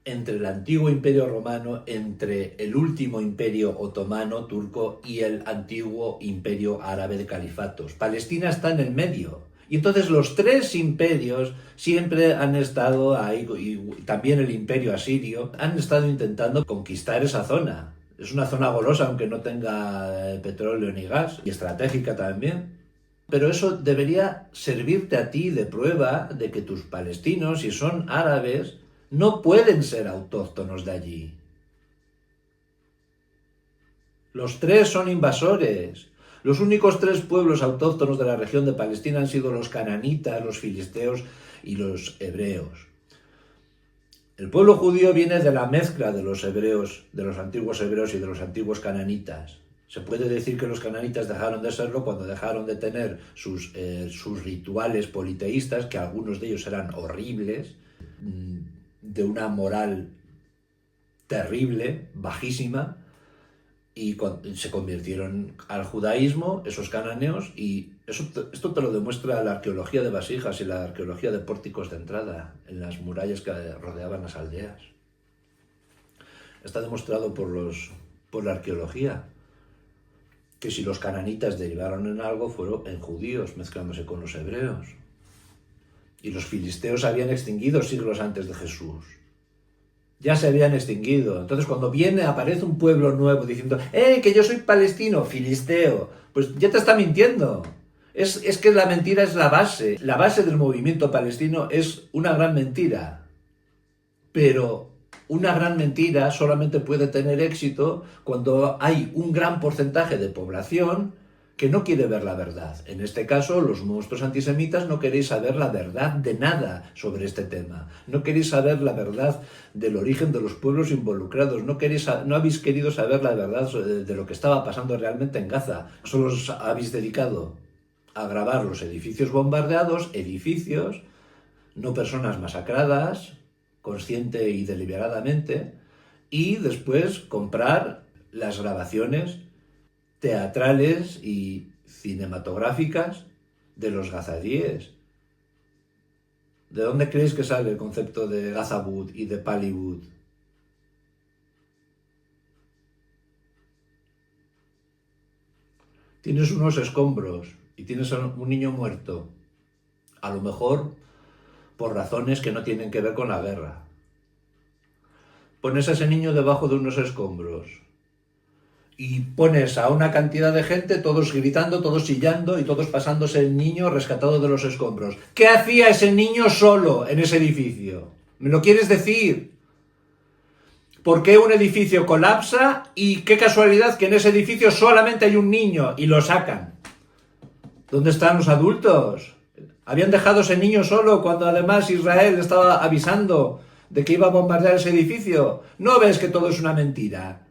entre el antiguo imperio romano, entre el último imperio otomano turco y el antiguo imperio árabe de califatos. Palestina está en el medio. Y entonces los 3 imperios siempre han estado ahí, y también el imperio asirio, han estado intentando conquistar esa zona. Es una zona golosa, aunque no tenga petróleo ni gas, y estratégica también. Pero eso debería servirte a ti de prueba de que tus palestinos, si son árabes, no pueden ser autóctonos de allí. Los 3 son invasores. Los únicos 3 pueblos autóctonos de la región de Palestina han sido los cananitas, los filisteos y los hebreos. El pueblo judío viene de la mezcla de los hebreos, de los antiguos hebreos y de los antiguos cananitas. Se puede decir que los cananitas dejaron de serlo cuando dejaron de tener sus rituales politeístas, que algunos de ellos eran horribles, de una moral terrible, bajísima, y se convirtieron al judaísmo, esos cananeos, y esto te lo demuestra la arqueología de vasijas y la arqueología de pórticos de entrada en las murallas que rodeaban las aldeas. Está demostrado por la arqueología que si los cananitas derivaron en algo fueron en judíos mezclándose con los hebreos. Y los filisteos habían extinguido siglos antes de Jesús. ya se habían extinguido. Entonces cuando aparece un pueblo nuevo diciendo, que yo soy palestino, filisteo, pues ya te está mintiendo. Es que la mentira es la base. La base del movimiento palestino es una gran mentira. Pero una gran mentira solamente puede tener éxito cuando hay un gran porcentaje de población que no quiere ver la verdad. En este caso, los monstruos antisemitas no queréis saber la verdad de nada sobre este tema. No queréis saber la verdad del origen de los pueblos involucrados. No habéis querido saber la verdad de lo que estaba pasando realmente en Gaza. Solo os habéis dedicado a grabar los edificios bombardeados, edificios, no personas masacradas, consciente y deliberadamente, y después comprar las grabaciones teatrales y cinematográficas de los gazadíes. ¿De dónde creéis que sale el concepto de Gazawood y de Pallywood? Tienes unos escombros y tienes a un niño muerto. A lo mejor por razones que no tienen que ver con la guerra. Pones a ese niño debajo de unos escombros y pones a una cantidad de gente, todos gritando, todos chillando y todos pasándose el niño rescatado de los escombros. ¿Qué hacía ese niño solo en ese edificio? ¿Me lo quieres decir? ¿Por qué un edificio colapsa y qué casualidad que en ese edificio solamente hay un niño y lo sacan? ¿Dónde están los adultos? Habían dejado ese niño solo cuando además Israel estaba avisando de que iba a bombardear ese edificio. ¿No ves que todo es una mentira?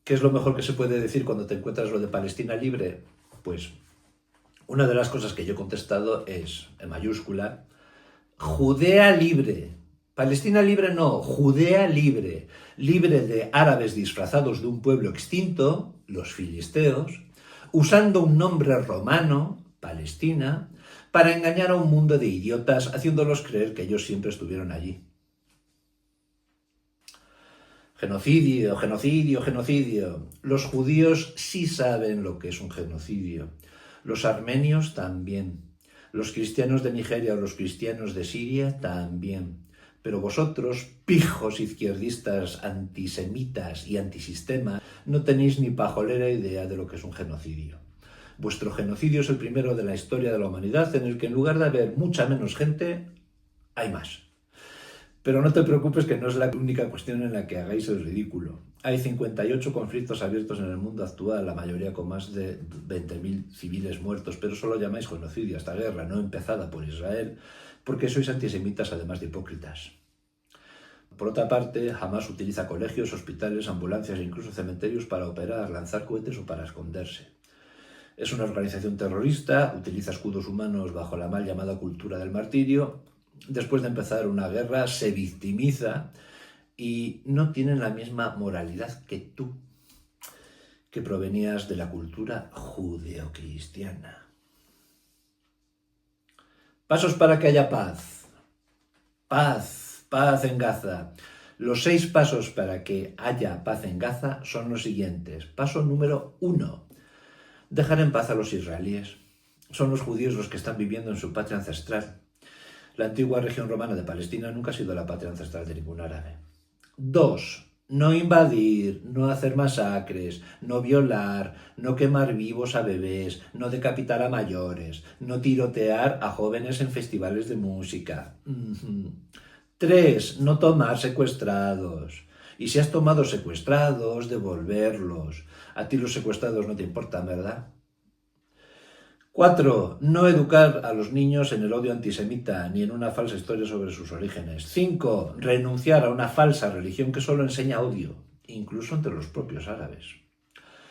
¿Qué es lo mejor que se puede decir cuando te encuentras lo de Palestina libre? Pues una de las cosas que yo he contestado es, en mayúscula, Judea libre. Palestina libre no, Judea libre. Libre de árabes disfrazados de un pueblo extinto, los filisteos, usando un nombre romano, Palestina, para engañar a un mundo de idiotas, haciéndolos creer que ellos siempre estuvieron allí. Genocidio, genocidio, genocidio. Los judíos sí saben lo que es un genocidio. Los armenios también. Los cristianos de Nigeria o los cristianos de Siria también. Pero vosotros, pijos izquierdistas, antisemitas y antisistema, no tenéis ni pajolera idea de lo que es un genocidio. Vuestro genocidio es el primero de la historia de la humanidad en el que en lugar de haber mucha menos gente, hay más. Pero no te preocupes que no es la única cuestión en la que hagáis el ridículo. Hay 58 conflictos abiertos en el mundo actual, la mayoría con más de 20.000 civiles muertos, pero solo llamáis genocidio a esta guerra, no empezada por Israel, porque sois antisemitas además de hipócritas. Por otra parte, Hamas utiliza colegios, hospitales, ambulancias e incluso cementerios para operar, lanzar cohetes o para esconderse. Es una organización terrorista, utiliza escudos humanos bajo la mal llamada cultura del martirio. Después de empezar una guerra, se victimiza y no tienen la misma moralidad que tú, que provenías de la cultura judeocristiana. Pasos para que haya paz. Paz en Gaza. Los 6 pasos para que haya paz en Gaza son los siguientes. Paso número 1. Dejar en paz a los israelíes. Son los judíos los que están viviendo en su patria ancestral. La antigua región romana de Palestina nunca ha sido la patria ancestral de ningún árabe. 2. No invadir, no hacer masacres, no violar, no quemar vivos a bebés, no decapitar a mayores, no tirotear a jóvenes en festivales de música. 3. No tomar secuestrados. Y si has tomado secuestrados, devolverlos. A ti los secuestrados no te importan, ¿verdad? 4. No educar a los niños en el odio antisemita ni en una falsa historia sobre sus orígenes. 5. Renunciar a una falsa religión que solo enseña odio, incluso entre los propios árabes.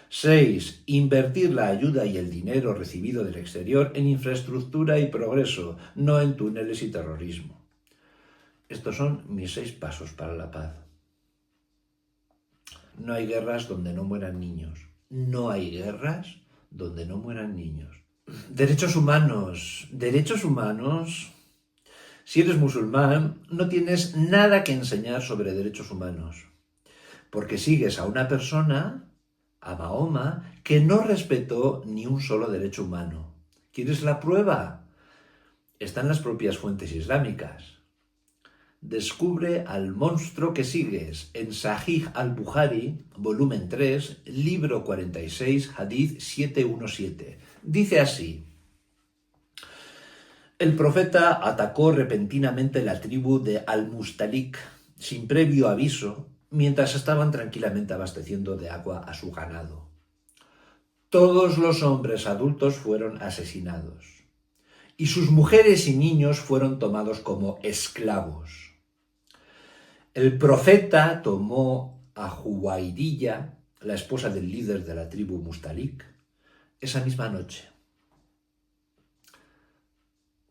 6. Invertir la ayuda y el dinero recibido del exterior en infraestructura y progreso, no en túneles y terrorismo. Estos son mis 6 pasos para la paz. No hay guerras donde no mueran niños. No hay guerras donde no mueran niños. Derechos humanos. Derechos humanos. Si eres musulmán, no tienes nada que enseñar sobre derechos humanos. Porque sigues a una persona, a Mahoma, que no respetó ni un solo derecho humano. ¿Quieres la prueba? Está en las propias fuentes islámicas. Descubre al monstruo que sigues en Sahih al-Bukhari, volumen 3, libro 46, hadith 717. Dice así: el profeta atacó repentinamente la tribu de Al-Mustalik sin previo aviso mientras estaban tranquilamente abasteciendo de agua a su ganado. Todos los hombres adultos fueron asesinados y sus mujeres y niños fueron tomados como esclavos. El profeta tomó a Juwairiyya, la esposa del líder de la tribu Mustalik, esa misma noche.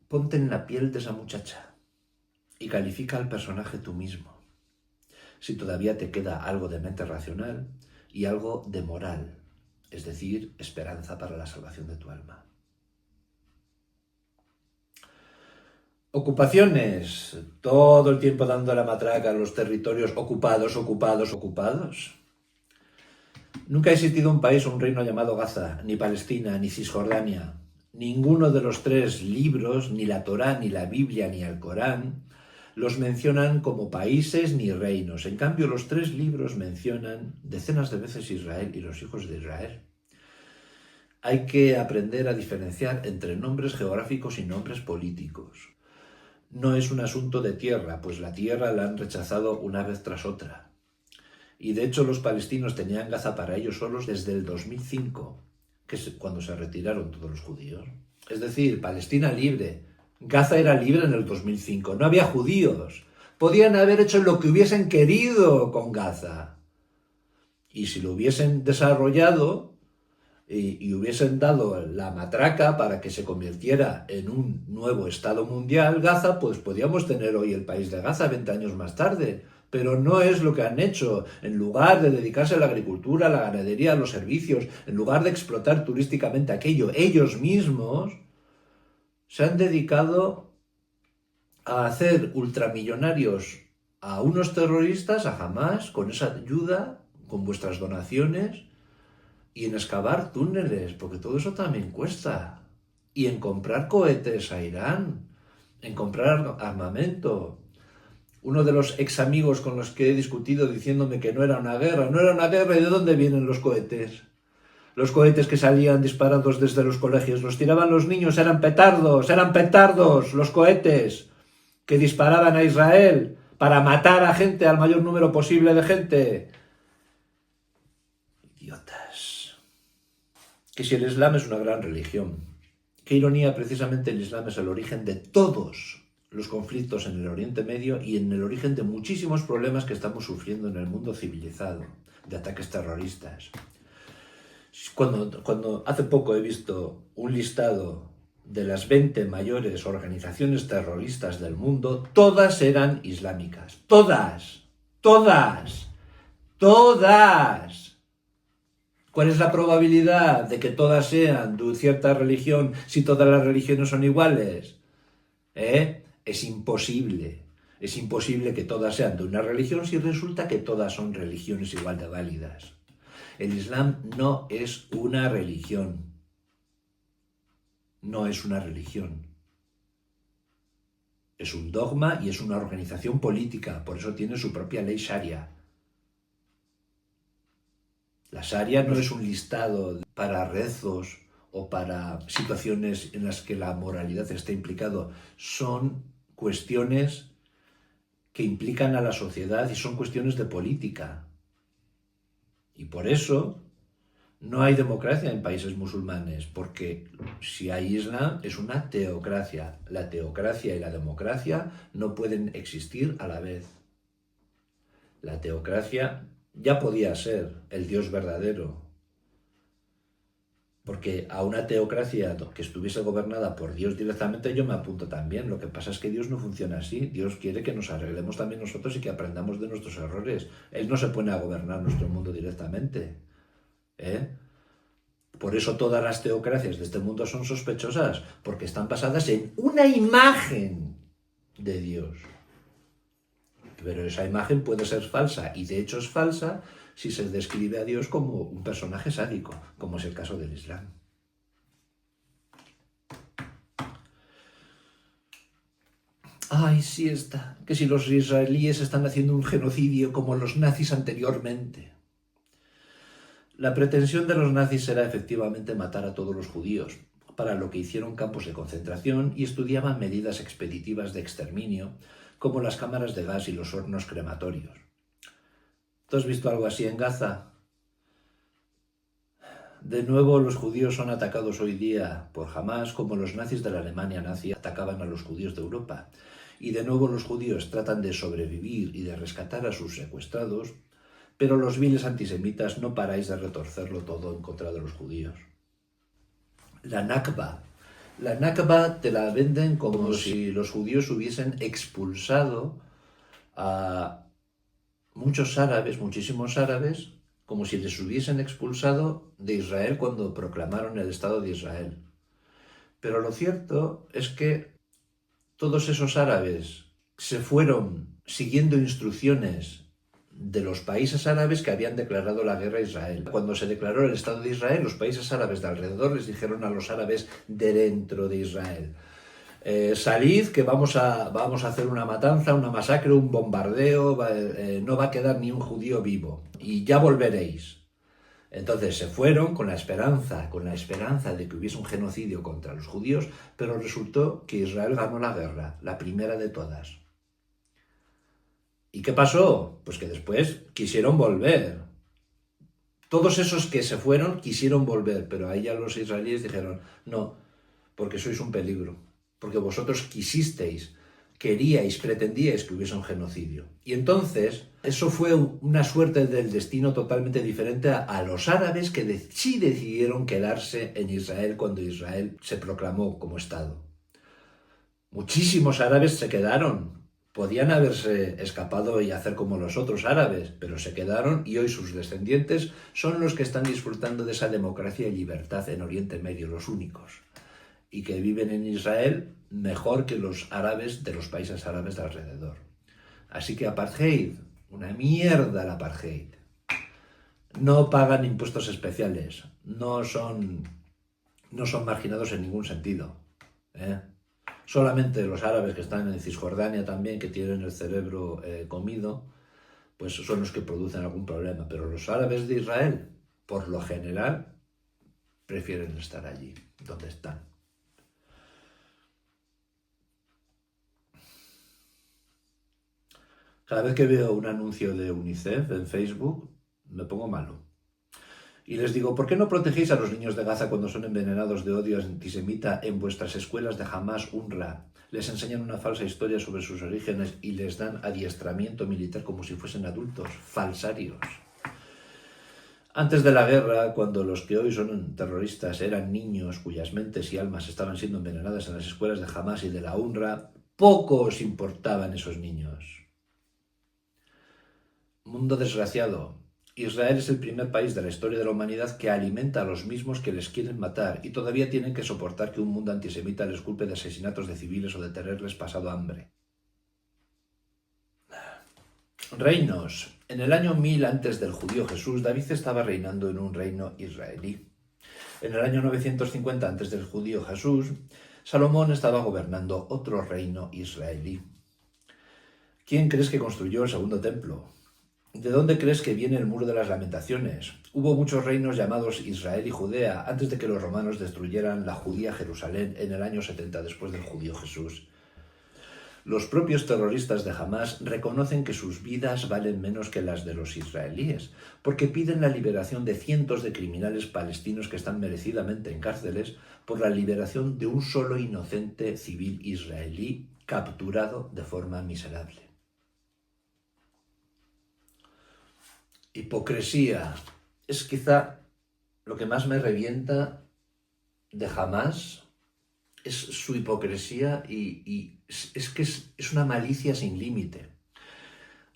Ponte en la piel de esa muchacha y califica al personaje tú mismo, si todavía te queda algo de mente racional y algo de moral, es decir, esperanza para la salvación de tu alma. Ocupaciones, todo el tiempo dando la matraca a los territorios ocupados. Nunca ha existido un país o un reino llamado Gaza, ni Palestina, ni Cisjordania. Ninguno de los tres libros, ni la Torá, ni la Biblia, ni el Corán, los mencionan como países ni reinos. En cambio, los tres libros mencionan decenas de veces Israel y los hijos de Israel. Hay que aprender a diferenciar entre nombres geográficos y nombres políticos. No es un asunto de tierra, pues la tierra la han rechazado una vez tras otra. Y de hecho los palestinos tenían Gaza para ellos solos desde el 2005, que es cuando se retiraron todos los judíos. Es decir, Palestina libre. Gaza era libre en el 2005, no había judíos. Podían haber hecho lo que hubiesen querido con Gaza. Y si lo hubiesen desarrollado y hubiesen dado la matraca para que se convirtiera en un nuevo Estado mundial, Gaza, pues podíamos tener hoy el país de Gaza 20 años más tarde. Pero no es lo que han hecho. En lugar de dedicarse a la agricultura, a la ganadería, a los servicios, en lugar de explotar turísticamente aquello, ellos mismos se han dedicado a hacer ultramillonarios a unos terroristas, a Hamas, con esa ayuda, con vuestras donaciones, y en excavar túneles, porque todo eso también cuesta, y en comprar cohetes a Irán, en comprar armamento. Uno de los ex amigos con los que he discutido diciéndome que no era una guerra, ¿y de dónde vienen los cohetes? Los cohetes que salían disparados desde los colegios, los tiraban los niños, eran petardos, los cohetes que disparaban a Israel para matar a gente, al mayor número posible de gente. Idiotas. Que si el Islam es una gran religión, qué ironía, precisamente el Islam es el origen de todos los conflictos en el Oriente Medio y en el origen de muchísimos problemas que estamos sufriendo en el mundo civilizado, de ataques terroristas. Cuando hace poco he visto un listado de las 20 mayores organizaciones terroristas del mundo, todas eran islámicas. Todas. ¿Cuál es la probabilidad de que todas sean de cierta religión si todas las religiones son iguales? Es imposible. Es imposible que todas sean de una religión si resulta que todas son religiones igual de válidas. El Islam no es una religión. No es una religión. Es un dogma y es una organización política, por eso tiene su propia ley sharia. La sharia no es un listado para rezos o para situaciones en las que la moralidad está implicado. Son cuestiones que implican a la sociedad y son cuestiones de política. Y por eso no hay democracia en países musulmanes, porque si hay Islam es una teocracia. La teocracia y la democracia no pueden existir a la vez. La teocracia ya podía ser el Dios verdadero, porque a una teocracia que estuviese gobernada por Dios directamente yo me apunto también. Lo que pasa es que Dios no funciona así. Dios quiere que nos arreglemos también nosotros y que aprendamos de nuestros errores. Él no se pone a gobernar nuestro mundo directamente. Por eso todas las teocracias de este mundo son sospechosas, porque están basadas en una imagen de Dios. Pero esa imagen puede ser falsa, y de hecho es falsa si se describe a Dios como un personaje sádico, como es el caso del Islam. Ay, sí está, que si los israelíes están haciendo un genocidio como los nazis anteriormente. La pretensión de los nazis era efectivamente matar a todos los judíos, para lo que hicieron campos de concentración y estudiaban medidas expeditivas de exterminio, como las cámaras de gas y los hornos crematorios. ¿Tú has visto algo así en Gaza? De nuevo, los judíos son atacados hoy día por Hamás, como los nazis de la Alemania nazi atacaban a los judíos de Europa. Y de nuevo los judíos tratan de sobrevivir y de rescatar a sus secuestrados, pero los viles antisemitas no paráis de retorcerlo todo en contra de los judíos. La Nakba. La Nakba te la venden como si los judíos hubiesen expulsado a muchos árabes, muchísimos árabes, como si les hubiesen expulsado de Israel cuando proclamaron el Estado de Israel. Pero lo cierto es que todos esos árabes se fueron siguiendo instrucciones de los países árabes que habían declarado la guerra a Israel. Cuando se declaró el Estado de Israel, los países árabes de alrededor les dijeron a los árabes de dentro de Israel: salid, que vamos a hacer una matanza, una masacre, un bombardeo, no va a quedar ni un judío vivo, y ya volveréis. Entonces se fueron con la esperanza de que hubiese un genocidio contra los judíos, pero resultó que Israel ganó la guerra, la primera de todas. ¿Y qué pasó? Pues que después quisieron volver. Todos esos que se fueron quisieron volver, pero ahí ya los israelíes dijeron: no, porque sois un peligro, porque vosotros queríais, pretendíais que hubiese un genocidio. Y entonces, eso fue una suerte del destino totalmente diferente a los árabes que sí decidieron quedarse en Israel cuando Israel se proclamó como Estado. Muchísimos árabes se quedaron. Podían haberse escapado y hacer como los otros árabes, pero se quedaron y hoy sus descendientes son los que están disfrutando de esa democracia y libertad en Oriente Medio, los únicos, y que viven en Israel mejor que los árabes de los países árabes de alrededor. Así que apartheid, una mierda el apartheid. No pagan impuestos especiales, no son marginados en ningún sentido, Solamente los árabes que están en Cisjordania también, que tienen el cerebro comido, pues son los que producen algún problema. Pero los árabes de Israel, por lo general, prefieren estar allí, donde están. Cada vez que veo un anuncio de UNICEF en Facebook, me pongo malo. Y les digo: ¿por qué no protegéis a los niños de Gaza cuando son envenenados de odio antisemita en vuestras escuelas de Hamás, UNRWA? Les enseñan una falsa historia sobre sus orígenes y les dan adiestramiento militar como si fuesen adultos, falsarios. Antes de la guerra, cuando los que hoy son terroristas eran niños cuyas mentes y almas estaban siendo envenenadas en las escuelas de Hamás y de la UNRWA, poco os importaban esos niños. Mundo desgraciado. Israel es el primer país de la historia de la humanidad que alimenta a los mismos que les quieren matar y todavía tienen que soportar que un mundo antisemita les culpe de asesinatos de civiles o de tenerles pasado hambre. Reinos. En el año 1000 antes del judío Jesús, David estaba reinando en un reino israelí. En el año 950 antes del judío Jesús, Salomón estaba gobernando otro reino israelí. ¿Quién crees que construyó el segundo templo? ¿De dónde crees que viene el muro de las lamentaciones? Hubo muchos reinos llamados Israel y Judea antes de que los romanos destruyeran la judía Jerusalén en el año 70 después del judío Jesús. Los propios terroristas de Hamás reconocen que sus vidas valen menos que las de los israelíes, porque piden la liberación de cientos de criminales palestinos que están merecidamente en cárceles por la liberación de un solo inocente civil israelí capturado de forma miserable. Hipocresía es quizá lo que más me revienta de Hamás, es su hipocresía y es que es una malicia sin límite.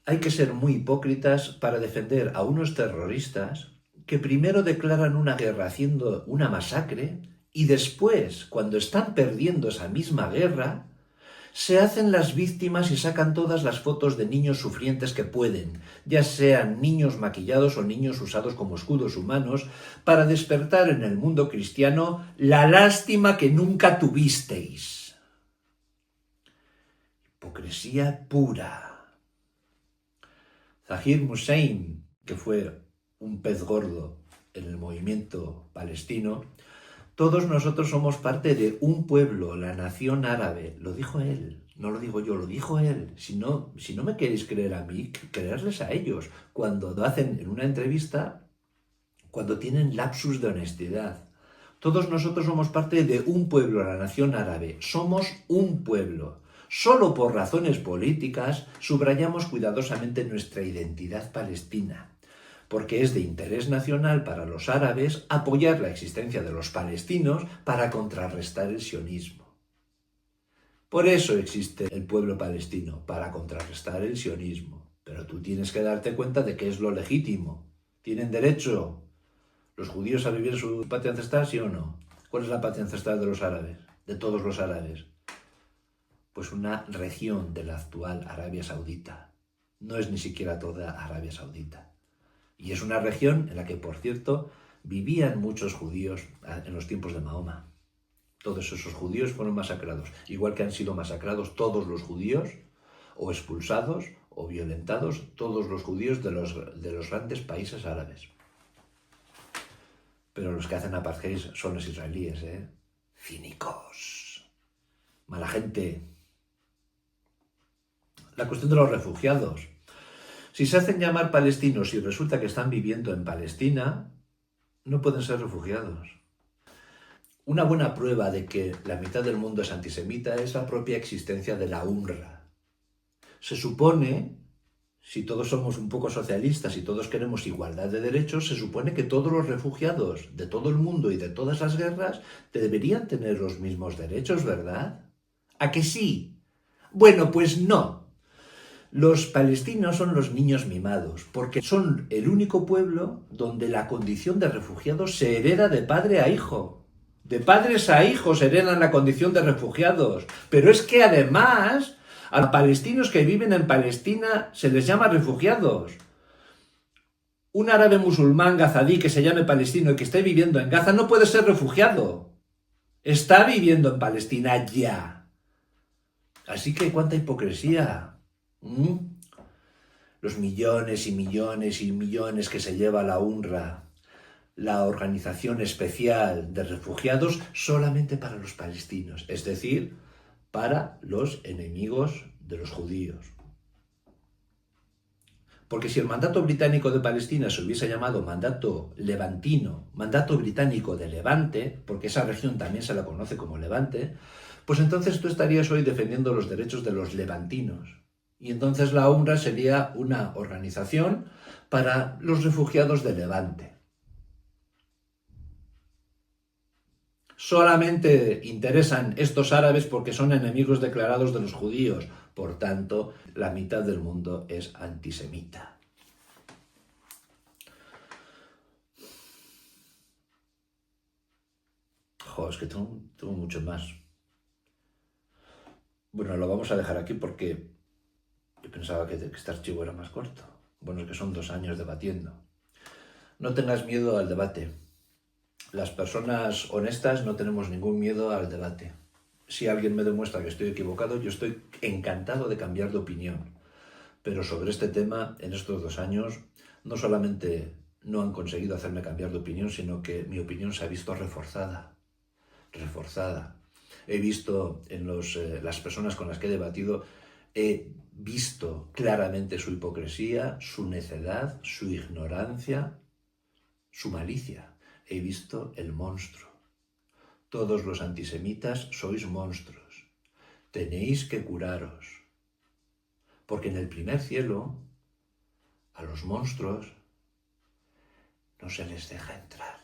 Hay que ser muy hipócritas para defender a unos terroristas que primero declaran una guerra haciendo una masacre y después, cuando están perdiendo esa misma guerra, se hacen las víctimas y sacan todas las fotos de niños sufrientes que pueden, ya sean niños maquillados o niños usados como escudos humanos, para despertar en el mundo cristiano la lástima que nunca tuvisteis. hipocresía pura. Zahir Hussein, que fue un pez gordo en el movimiento palestino, todos nosotros somos parte de un pueblo, la nación árabe. Lo dijo él, no lo digo yo, lo dijo él. Si no me queréis creer a mí, creerles a ellos. Cuando lo hacen en una entrevista, cuando tienen lapsus de honestidad. Todos nosotros somos parte de un pueblo, la nación árabe. Somos un pueblo. Solo por razones políticas subrayamos cuidadosamente nuestra identidad palestina, porque es de interés nacional para los árabes apoyar la existencia de los palestinos para contrarrestar el sionismo. Por eso existe el pueblo palestino, para contrarrestar el sionismo. Pero tú tienes que darte cuenta de que es lo legítimo. ¿Tienen derecho los judíos a vivir en su patria ancestral, sí o no? ¿Cuál es la patria ancestral de los árabes? De todos los árabes. Pues una región de la actual Arabia Saudita. No es ni siquiera toda Arabia Saudita. Y es una región en la que, por cierto, vivían muchos judíos en los tiempos de Mahoma. Todos esos judíos fueron masacrados, igual que han sido masacrados todos los judíos, o expulsados, o violentados, todos los judíos de los grandes países árabes. Pero los que hacen apartheid son los israelíes, ¿eh? Cínicos. Mala gente. La cuestión de los refugiados. Si se hacen llamar palestinos y resulta que están viviendo en Palestina, no pueden ser refugiados. Una buena prueba de que la mitad del mundo es antisemita es la propia existencia de la UNRWA. Se supone, si todos somos un poco socialistas y todos queremos igualdad de derechos, se supone que todos los refugiados de todo el mundo y de todas las guerras deberían tener los mismos derechos, ¿verdad? ¿A que sí? Bueno, pues no. Los palestinos son los niños mimados, porque son el único pueblo donde la condición de refugiados se hereda de padre a hijo. De padres a hijos heredan la condición de refugiados. Pero es que además a los palestinos que viven en Palestina se les llama refugiados. Un árabe musulmán gazadí que se llame palestino y que esté viviendo en Gaza no puede ser refugiado. Está viviendo en Palestina ya. Así que cuánta hipocresía. Los millones y millones y millones que se lleva la UNRWA, la Organización Especial de Refugiados, solamente para los palestinos, es decir, para los enemigos de los judíos. Porque si el mandato británico de Palestina se hubiese llamado mandato levantino, mandato británico de Levante, porque esa región también se la conoce como Levante, pues entonces tú estarías hoy defendiendo los derechos de los levantinos. Y entonces la UNRWA sería una organización para los refugiados de Levante. Solamente interesan estos árabes porque son enemigos declarados de los judíos. Por tanto, la mitad del mundo es antisemita. Es que tengo mucho más. Bueno, lo vamos a dejar aquí porque yo pensaba que este archivo era más corto. Bueno, es que son 2 años debatiendo. No tengas miedo al debate. Las personas honestas no tenemos ningún miedo al debate. Si alguien me demuestra que estoy equivocado, yo estoy encantado de cambiar de opinión. Pero sobre este tema, en estos 2 años, no solamente no han conseguido hacerme cambiar de opinión, sino que mi opinión se ha visto reforzada. He visto en las personas con las que he debatido, he visto claramente su hipocresía, su necedad, su ignorancia, su malicia. He visto el monstruo. Todos los antisemitas sois monstruos. Tenéis que curaros. Porque en el primer cielo, a los monstruos no se les deja entrar.